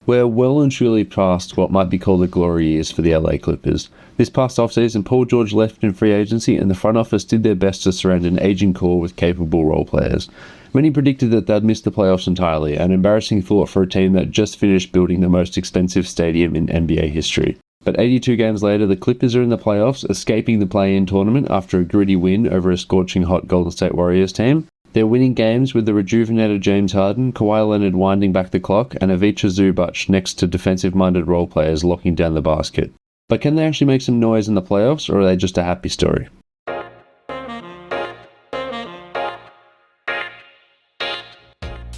We're well and truly past what might be called the glory years for the LA Clippers. This past offseason, Paul George left in free agency and the front office did their best to surround an aging core with capable role players. Many predicted that they'd miss the playoffs entirely, an embarrassing thought for a team that just finished building the most expensive stadium in NBA history. But 82 games later, the Clippers are in the playoffs, escaping the play-in tournament after a gritty win over a scorching hot Golden State Warriors team. They're winning games with the rejuvenated James Harden, Kawhi Leonard winding back the clock, and Ivica Zubac next to defensive-minded role players locking down the basket. But can they actually make some noise in the playoffs, or are they just a happy story?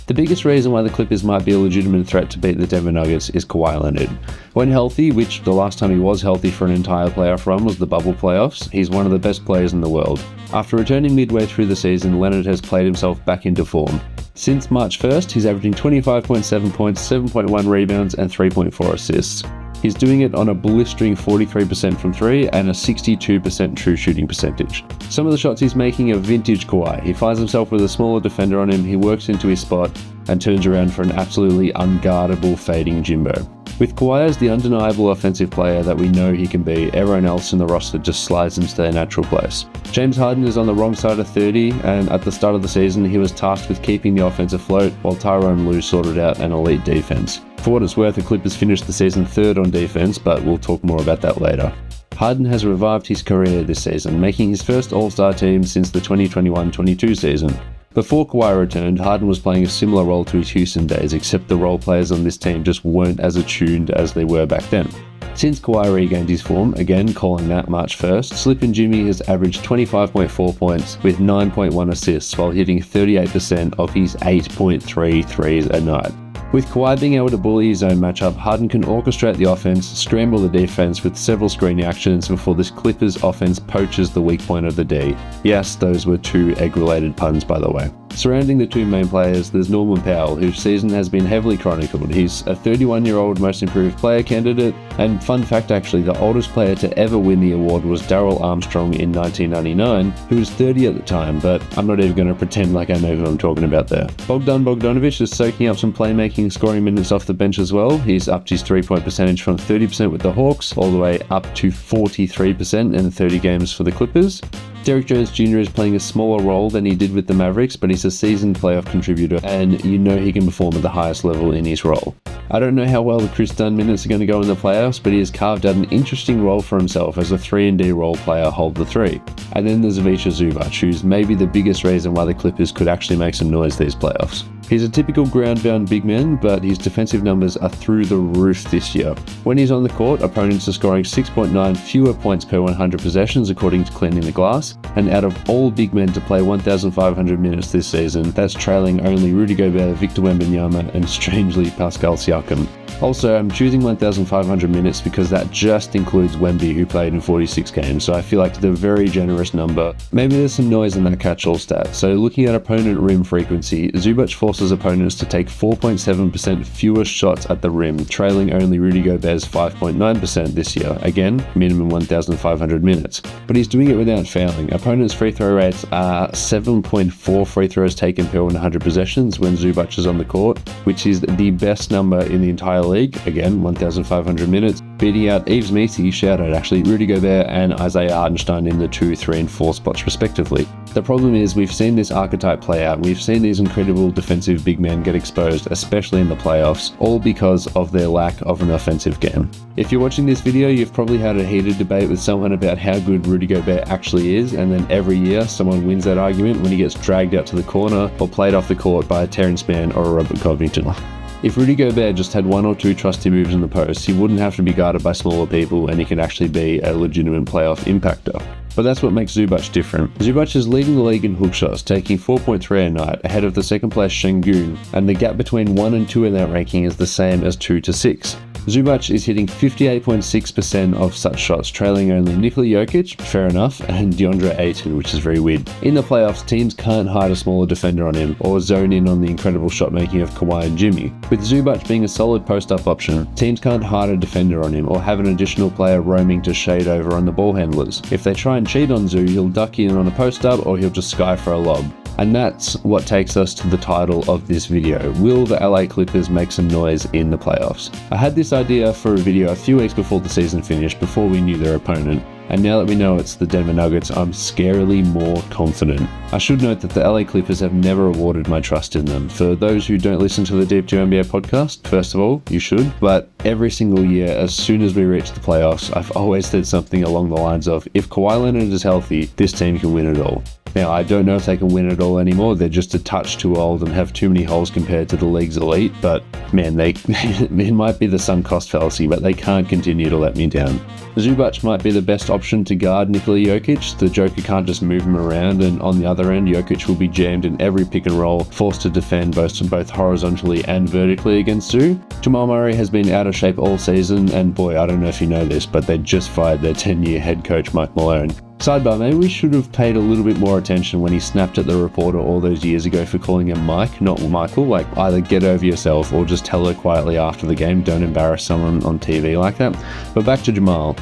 The biggest reason why the Clippers might be a legitimate threat to beat the Denver Nuggets is Kawhi Leonard. When healthy, which the last time he was healthy for an entire playoff run was the bubble playoffs, he's one of the best players in the world. After returning midway through the season, Leonard has played himself back into form. Since March 1st, he's averaging 25.7 points, 7.1 rebounds, and 3.4 assists. He's doing it on a blistering 43% from 3 and a 62% true shooting percentage. Some of the shots he's making are vintage Kawhi. He finds himself with a smaller defender on him, he works into his spot, and turns around for an absolutely unguardable fading Jimbo. With Kawhi as the undeniable offensive player that we know he can be, everyone else in the roster just slides into their natural place. James Harden is on the wrong side of 30, and at the start of the season he was tasked with keeping the offense afloat while Tyronn Lue sorted out an elite defense. For what it's worth, the Clippers finished the season 3rd on defense, but we'll talk more about that later. Harden has revived his career this season, making his first All-Star team since the 2021-22 season. Before Kawhi returned, Harden was playing a similar role to his Houston days, except the role players on this team just weren't as attuned as they were back then. Since Kawhi regained his form, again calling that March 1st, Slippin' Jimmy has averaged 25.4 points with 9.1 assists while hitting 38% of his 8.3 threes a night. With Kawhi being able to bully his own matchup, Harden can orchestrate the offense, scramble the defense with several screening actions before this Clippers offense poaches the weak point of the D. Yes, those were 2 egg-related puns by the way. Surrounding the 2 main players, there's Norman Powell, whose season has been heavily chronicled. He's a 31-year-old most improved player candidate, and fun fact actually, the oldest player to ever win the award was Darrell Armstrong in 1999, who was 30 at the time, but I'm not even going to pretend like I know who I'm talking about there. Bogdan Bogdanovic is soaking up some playmaking, scoring minutes off the bench as well. He's upped his 3-point percentage from 30% with the Hawks all the way up to 43% in 30 games for the Clippers. Derrick Jones Jr. is playing a smaller role than he did with the Mavericks, but he's a seasoned playoff contributor, and you know he can perform at the highest level in his role. I don't know how well the Chris Dunn minutes are going to go in the playoffs, but he has carved out an interesting role for himself as a 3-and-D role player, hold the 3. And then there's Ivica Zubac, who's maybe the biggest reason why the Clippers could actually make some noise these playoffs. He's a typical ground-bound big man, but his defensive numbers are through the roof this year. When he's on the court, opponents are scoring 6.9 fewer points per 100 possessions according to Cleaning the Glass, and out of all big men to play 1,500 minutes this season, that's trailing only Rudy Gobert, Victor Wembanyama, and strangely Pascal Siakam. Also, I'm choosing 1,500 minutes because that just includes Wemby, who played in 46 games, so I feel like it's a very generous number. Maybe there's some noise in that catch-all stat. So looking at opponent rim frequency, Zubac forces opponents to take 4.7% fewer shots at the rim, trailing only Rudy Gobert's 5.9% this year. Again, minimum 1,500 minutes. But he's doing it without fouling. Opponents' free throw rates are 7.4 free throws taken per 100 possessions when Zubac is on the court, which is the best number in the entire league. Again, 1,500 minutes, beating out Yves Messi, shout out actually, Rudy Gobert and Isaiah Hartenstein in the 2, 3 and 4 spots respectively. The problem is we've seen this archetype play out. We've seen these incredible defensive big men get exposed, especially in the playoffs, all because of their lack of an offensive game. If you're watching this video, you've probably had a heated debate with someone about how good Rudy Gobert actually is, and then every year someone wins that argument when he gets dragged out to the corner or played off the court by a Terrence Mann or a Robert Covington. If Rudy Gobert just had 1 or 2 trusty moves in the post, he wouldn't have to be guarded by smaller people and he can actually be a legitimate playoff impactor. But that's what makes Zubac different. Zubac is leading the league in hook shots, taking 4.3 a night, ahead of the second place Şengün, and the gap between 1 and 2 in that ranking is the same as 2 to 6. Zubac is hitting 58.6% of such shots, trailing only Nikola Jokic, fair enough, and DeAndre Ayton, which is very weird. In the playoffs, teams can't hide a smaller defender on him, or zone in on the incredible shot making of Kawhi and Jimmy. With Zubac being a solid post-up option, teams can't hide a defender on him, or have an additional player roaming to shade over on the ball handlers. If they try and cheat on Zoo, he'll duck in on a post-up, or he'll just sky for a lob. And that's what takes us to the title of this video. Will the LA Clippers make some noise in the playoffs? I had this idea for a video a few weeks before the season finished, before we knew their opponent. And now that we know it's the Denver Nuggets, I'm scarily more confident. I should note that the LA Clippers have never awarded my trust in them. For those who don't listen to the Deep 2 NBA podcast, first of all, you should. But every single year, as soon as we reach the playoffs, I've always said something along the lines of, if Kawhi Leonard is healthy, this team can win it all. Now, I don't know if they can win it all anymore. They're just a touch too old and have too many holes compared to the league's elite. But man, it might be the sunk cost fallacy, but they can't continue to let me down. Zubac might be the best option to guard Nikola Jokic. The Joker can't just move him around, and on the other end, Jokic will be jammed in every pick and roll, forced to defend both horizontally and vertically against Zoo. Jamal Murray has been out of shape all season, and boy, I don't know if you know this, but they just fired their 10-year head coach Mike Malone. Sidebar, maybe we should have paid a little bit more attention when he snapped at the reporter all those years ago for calling him Mike, not Michael. Like, either get over yourself or just tell her quietly after the game. Don't embarrass someone on TV like that. But back to Jamal.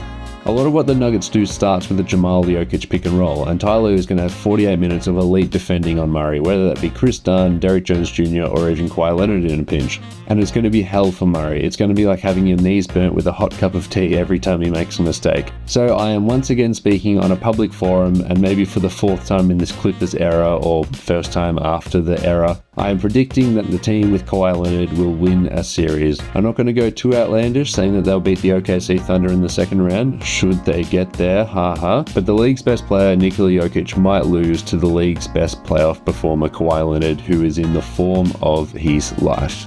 A lot of what the Nuggets do starts with the Jamal Jokic pick and roll, and Tyler is going to have 48 minutes of elite defending on Murray, whether that be Chris Dunn, Derrick Jones Jr., or even Kawhi Leonard in a pinch. And it's going to be hell for Murray. It's going to be like having your knees burnt with a hot cup of tea every time he makes a mistake. So I am once again speaking on a public forum, and maybe for the fourth time in this Clippers era, or first time after the era, I am predicting that the team with Kawhi Leonard will win a series. I'm not going to go too outlandish, saying that they'll beat the OKC Thunder in the second round, should they get there, haha. But the league's best player, Nikola Jokic, might lose to the league's best playoff performer, Kawhi Leonard, who is in the form of his life.